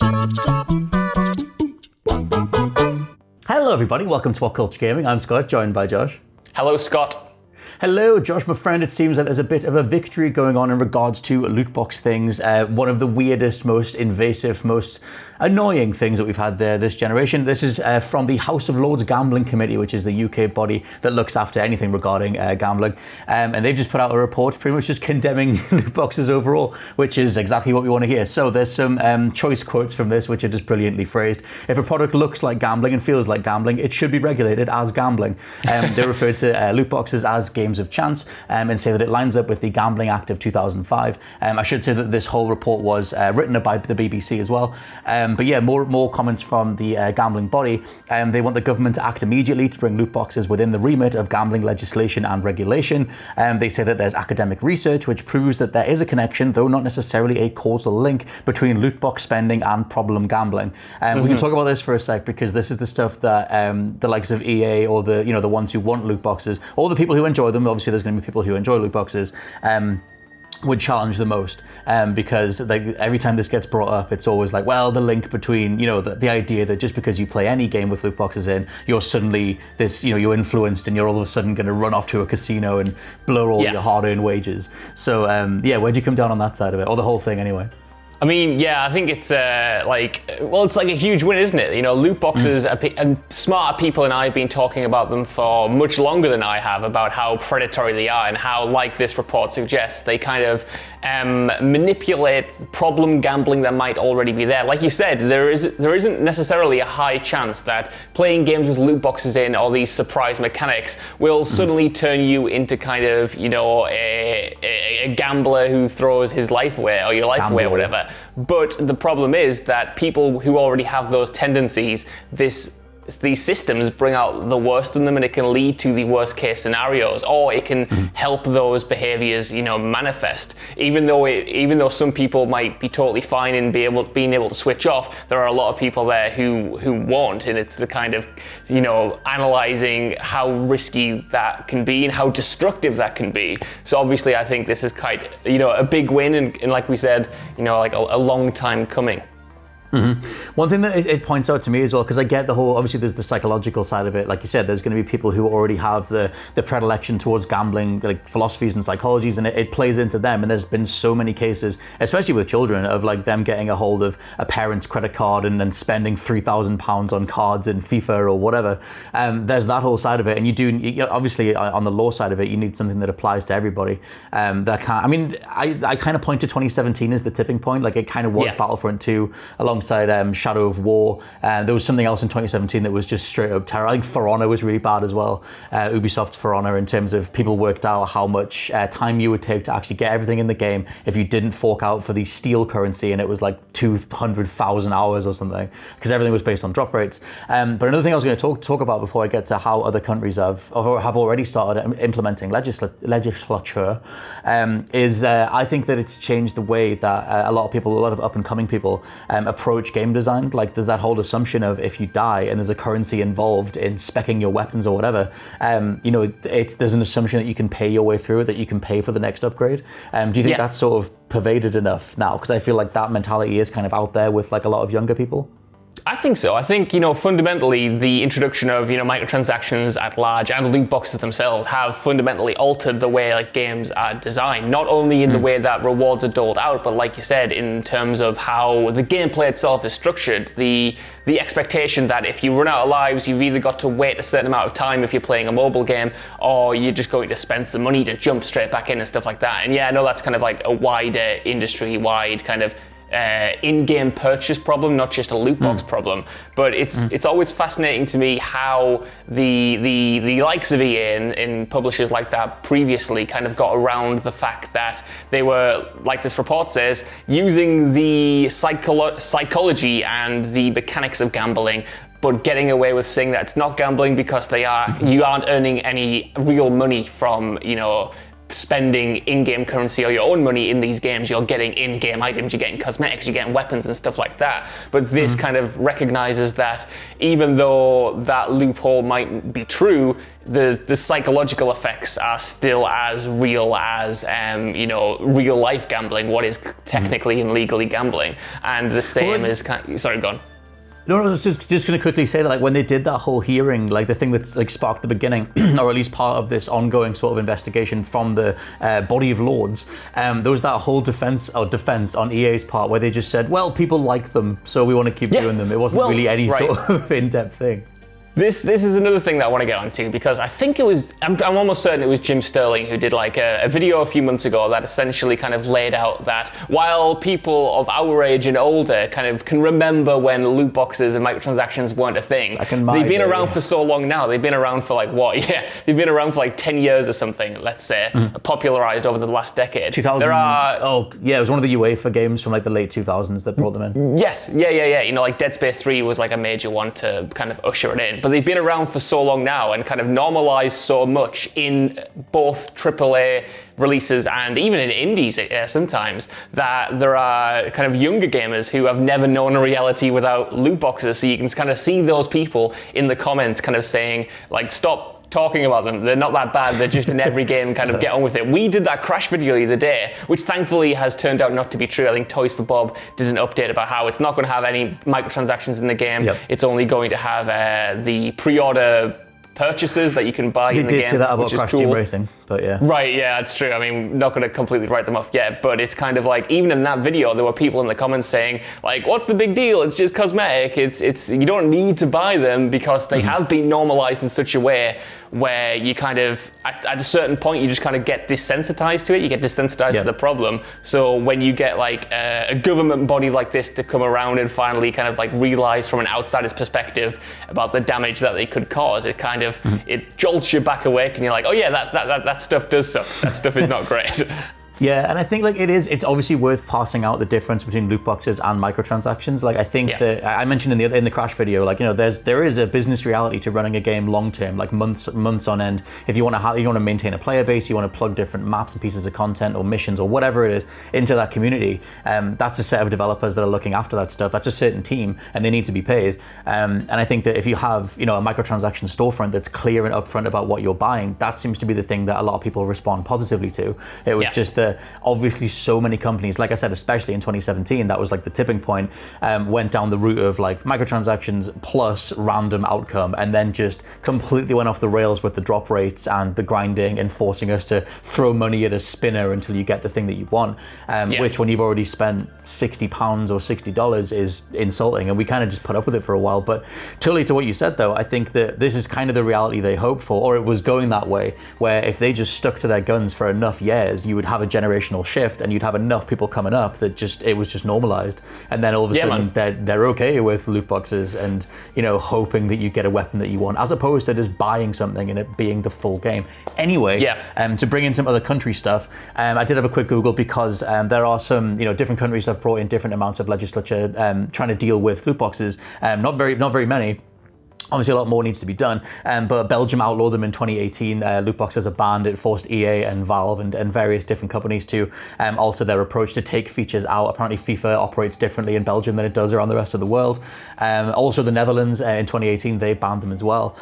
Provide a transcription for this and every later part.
Hello everybody, welcome to WhatCulture Gaming. I'm Scott, joined by Josh. Hello, Scott. Hello, Josh, my friend. It seems that there's a bit of a victory going on in regards to loot box things. One of the weirdest, most invasive, most annoying things that we've had there this generation. This is from the House of Lords Gambling Committee, which is the UK body that looks after anything regarding gambling. And they've just put out a report pretty much just condemning loot boxes overall, which is exactly what we want to hear. So there's some choice quotes from this, which are just brilliantly phrased. If a product looks like gambling and feels like gambling, it should be regulated as gambling. They refer to loot boxes as games of chance and say that it lines up with the Gambling Act of 2005. I should say that this whole report was written by the BBC as well. But yeah, more comments from the gambling body. They want the government to act immediately to bring loot boxes within the remit of gambling legislation and regulation. They say that there's academic research which proves that there is a connection, though not necessarily a causal link, between loot box spending and problem gambling. We can talk about this for a sec, because this is the stuff that the likes of EA or the ones who want loot boxes, or the people who enjoy them, obviously there's going to be people who enjoy loot boxes, would challenge the most, because every time this gets brought up, it's always like, well, the link between, the idea that just because you play any game with loot boxes in, you're suddenly you're influenced and you're all of a sudden going to run off to a casino and blow all your hard-earned wages. So where'd you come down on that side of it, or the whole thing anyway? I mean, yeah, I think it's it's like a huge win, isn't it? Loot boxes, and smarter people and I have been talking about them for much longer than I have, about how predatory they are and how, like this report suggests, they kind of manipulate problem gambling that might already be there. Like you said, there isn't necessarily a high chance that playing games with loot boxes in, or these surprise mechanics, will suddenly turn you into kind of, a gambler who throws his life away, or your life away, or whatever. But the problem is that people who already have those tendencies, these systems bring out the worst in them, and it can lead to the worst case scenarios, or it can help those behaviors, manifest. Even though some people might be totally fine in being able to switch off, there are a lot of people there who won't, and it's the kind of, analyzing how risky that can be and how destructive that can be. So obviously I think this is quite, a big win, and like we said, like a long time coming. One thing that it points out to me as well, because I get the whole, obviously there's the psychological side of it. Like you said, there's going to be people who already have the predilection towards gambling, like philosophies and psychologies, and it plays into them. And there's been so many cases, especially with children, of like them getting a hold of a parent's credit card and then spending £3,000 on cards in FIFA or whatever. There's that whole side of it. And obviously on the law side of it, you need something that applies to everybody. I kind of point to 2017 as the tipping point. Like it kind of was Battlefront 2 alongside Shadow of War. There was something else in 2017 that was just straight up terror. I think For Honor was really bad as well. Ubisoft's For Honor, in terms of people worked out how much time you would take to actually get everything in the game if you didn't fork out for the steel currency, and it was like 200,000 hours or something, because everything was based on drop rates. But another thing I was going to talk about before I get to how other countries have already started implementing legislature is I think that it's changed the way that a lot of up and coming people approach game design. Like there's that whole assumption of, if you die and there's a currency involved in speccing your weapons or whatever, there's an assumption that you can pay your way through it, that you can pay for the next upgrade. Do you think that's sort of pervaded enough now? Because I feel like that mentality is kind of out there with like a lot of younger people. I think so. I think, fundamentally the introduction of, microtransactions at large and loot boxes themselves have fundamentally altered the way like games are designed, not only in the way that rewards are doled out, but like you said, in terms of how the gameplay itself is structured. The expectation that if you run out of lives, you've either got to wait a certain amount of time if you're playing a mobile game, or you're just going to spend some money to jump straight back in and stuff like that. And yeah, I know that's kind of like a wider industry-wide kind of in-game purchase problem, not just a loot box problem. But it's always fascinating to me how the likes of EA and publishers like that previously kind of got around the fact that they were, like this report says, using the psychology and the mechanics of gambling, but getting away with saying that it's not gambling because you aren't earning any real money from spending in-game currency or your own money in these games, you're getting in-game items, you're getting cosmetics, you're getting weapons and stuff like that. But this kind of recognizes that even though that loophole might be true, the psychological effects are still as real as real life gambling, what is technically and legally gambling. And the same is sorry, go on. No, I was just going to quickly say that, like, when they did that whole hearing, like the thing that's like sparked the beginning, or at least part of this ongoing sort of investigation from the body of lords, there was that whole defense on EA's part where they just said, well, people like them, so we want to keep doing them. It wasn't really any sort of in-depth thing. This is another thing that I want to get onto, because I think it was, I'm almost certain it was Jim Sterling who did like a video a few months ago that essentially kind of laid out that while people of our age and older kind of can remember when loot boxes and microtransactions weren't a thing, they've been around for so long now. They've been around for like what? Yeah, they've been around for like 10 years or something, let's say, popularized over the last decade. 2000, it was one of the UEFA games from like the late 2000s that brought them in. Yes, yeah. You know, like Dead Space 3 was like a major one to kind of usher it in. But they've been around for so long now and kind of normalized so much in both AAA releases and even in indies sometimes, that there are kind of younger gamers who have never known a reality without loot boxes. So you can kind of see those people in the comments kind of saying, like, stop talking about them. They're not that bad. They're just in every game, kind of get on with it. We did that Crash video the other day, which thankfully has turned out not to be true. I think Toys for Bob did an update about how it's not going to have any microtransactions in the game. Yep. It's only going to have the pre-order purchases that you can buy in the game. They did say that about Crash Team Racing, but yeah. Right, yeah, that's true. I mean, not going to completely write them off yet, but it's kind of like, even in that video, there were people in the comments saying, like, what's the big deal? It's just cosmetic. It's you don't need to buy them, because they have been normalized in such a way where you kind of, at a certain point, you just kind of get desensitized to it. You get desensitized to the problem. So when you get like a government body like this to come around and finally kind of like realize from an outsider's perspective about the damage that they could cause, it kind of, it jolts you back awake and you're like, oh yeah, that stuff does suck. That stuff is not great. Yeah, and I think like it's obviously worth parsing out the difference between loot boxes and microtransactions. Like I think that I mentioned in the Crash video, like, you know, there is a business reality to running a game long term, like months on end. If you want to maintain a player base, you want to plug different maps and pieces of content or missions or whatever it is into that community. That's a set of developers that are looking after that stuff. That's a certain team, and they need to be paid. And I think that if you have, you know, a microtransaction storefront that's clear and upfront about what you're buying, that seems to be the thing that a lot of people respond positively to. It was just obviously so many companies, like I said, especially in 2017, that was like the tipping point, went down the route of like microtransactions plus random outcome, and then just completely went off the rails with the drop rates and the grinding and forcing us to throw money at a spinner until you get the thing that you want, which when you've already spent £60 or $60 is insulting, and we kind of just put up with it for a while. But totally to what you said though, I think that this is kind of the reality they hoped for, or it was going that way, where if they just stuck to their guns for enough years, you would have a generational shift and you'd have enough people coming up that it was just normalized, and then all of a sudden they're okay with loot boxes and, you know, hoping that you get a weapon that you want, as opposed to just buying something and it being the full game. Anyway, to bring in some other country stuff, I did have a quick Google, because there are some, you know, different countries have brought in different amounts of legislature trying to deal with loot boxes. Not very many. Obviously, a lot more needs to be done, but Belgium outlawed them in 2018. Loot boxes are banned. It forced EA and Valve and various different companies to alter their approach to take features out. Apparently, FIFA operates differently in Belgium than it does around the rest of the world. Also, the Netherlands in 2018, they banned them as well.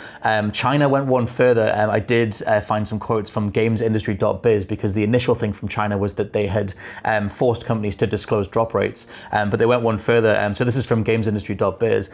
China went one further. I did find some quotes from gamesindustry.biz, because the initial thing from China was that they had forced companies to disclose drop rates, but they went one further. So this is from gamesindustry.biz.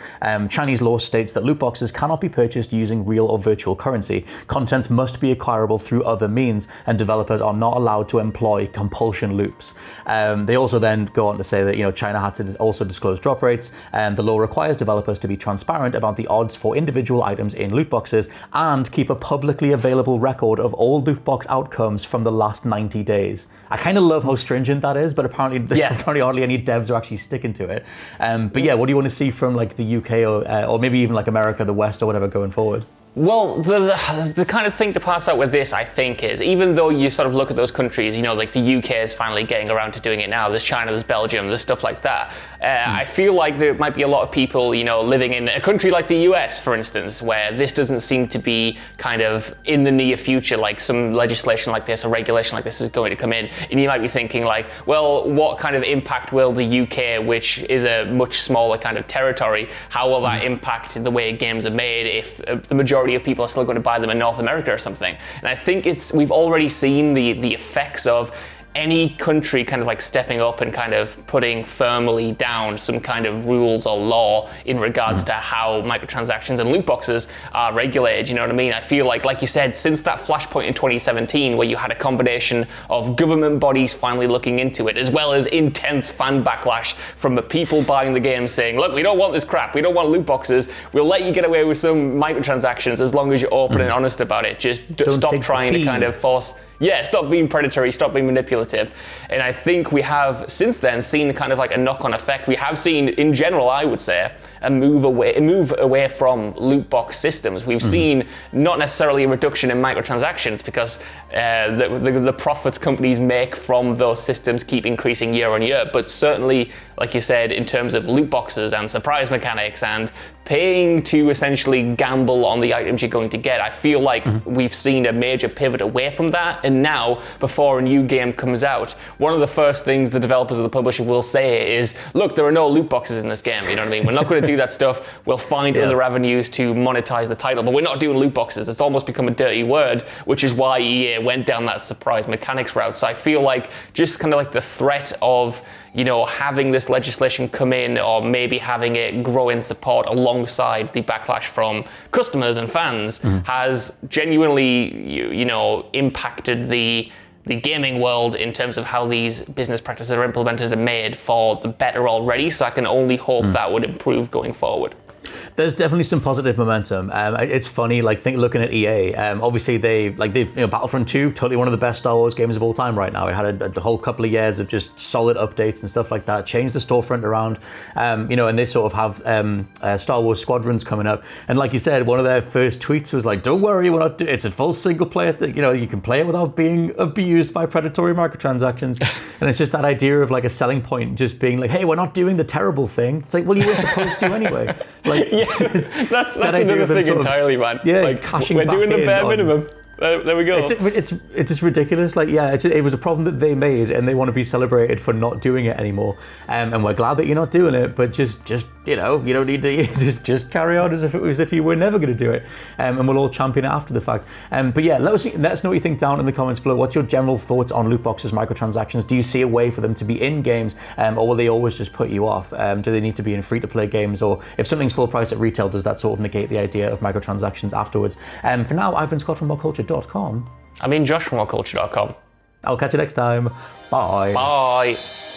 Chinese law states that loot boxes cannot be purchased using real or virtual currency. Content must be acquirable through other means, and developers are not allowed to employ compulsion loops. They also then go on to say that, you know, China had to also disclose drop rates, and the law requires developers to be transparent about the odds for individual items in loot boxes and keep a publicly available record of all loot box outcomes from the last 90 days. I kind of love how stringent that is, but apparently hardly any devs are actually sticking to it. But yeah, what do you want to see from like the UK or maybe even like America, the West or whatever going forward? Well, the kind of thing to pass out with this, I think, is even though you sort of look at those countries, you know, like the UK is finally getting around to doing it now, there's China, there's Belgium, there's stuff like that. I feel like there might be a lot of people, living in a country like the US, for instance, where this doesn't seem to be kind of in the near future, like some legislation like this or regulation like this is going to come in. And you might be thinking like, well, what kind of impact will the UK, which is a much smaller kind of territory, how will that impact the way games are made if the majority of people are still going to buy them in North America or something? And I think we've already seen the effects of any country kind of like stepping up and kind of putting firmly down some kind of rules or law in regards to how microtransactions and loot boxes are regulated. You know what I mean? I feel like you said, since that flashpoint in 2017 where you had a combination of government bodies finally looking into it, as well as intense fan backlash from the people buying the game saying, look, we don't want this crap, we don't want loot boxes, we'll let you get away with some microtransactions as long as you're open and honest about it. Just stop trying to kind of force... Yeah, stop being predatory, stop being manipulative. And I think we have since then seen kind of like a knock-on effect. We have seen, in general, I would say, a move away from loot box systems. We've seen not necessarily a reduction in microtransactions because the profits companies make from those systems keep increasing year on year, but certainly, like you said, in terms of loot boxes and surprise mechanics and paying to essentially gamble on the items you're going to get, I feel like we've seen a major pivot away from that. And now, before a new game comes out, one of the first things the developers or the publisher will say is, look, there are no loot boxes in this game, you know what I mean? We're not going to do that stuff. We'll find other avenues to monetize the title, but we're not doing loot boxes. It's almost become a dirty word, which is why EA went down that surprise mechanics route. So I feel like just kind of like the threat of, having this legislation come in or maybe having it grow in support alongside the backlash from customers and fans has genuinely, impacted the gaming world in terms of how these business practices are implemented and made for the better already. So I can only hope that would improve going forward. There's definitely some positive momentum. It's funny, looking at EA. Obviously, they've Battlefront 2, totally one of the best Star Wars games of all time right now. It had a whole couple of years of just solid updates and stuff like that. Changed the storefront around, and they sort of have Star Wars Squadrons coming up. And like you said, one of their first tweets was like, "Don't worry, we're not. It's a full single player thing. You can play it without being abused by predatory microtransactions." And it's just that idea of like a selling point, just being like, "Hey, we're not doing the terrible thing." It's like, well, you were supposed to anyway. That's another thing entirely, man. Yeah, we're doing the bare minimum. There we go. It's just ridiculous. It was a problem that they made, and they want to be celebrated for not doing it anymore. And we're glad that you're not doing it. But just you don't need to just carry on as if you were never going to do it. And we'll all champion it after the fact. But yeah, let us know what you think down in the comments below. What's your general thoughts on loot boxes, microtransactions? Do you see a way for them to be in games, or will they always just put you off? Do they need to be in free-to-play games, or if something's full price at retail, does that sort of negate the idea of microtransactions afterwards? For now, I've been Scott from WhatCulture.com. I mean, Josh from WhatCulture.com. I'll catch you next time. Bye. Bye.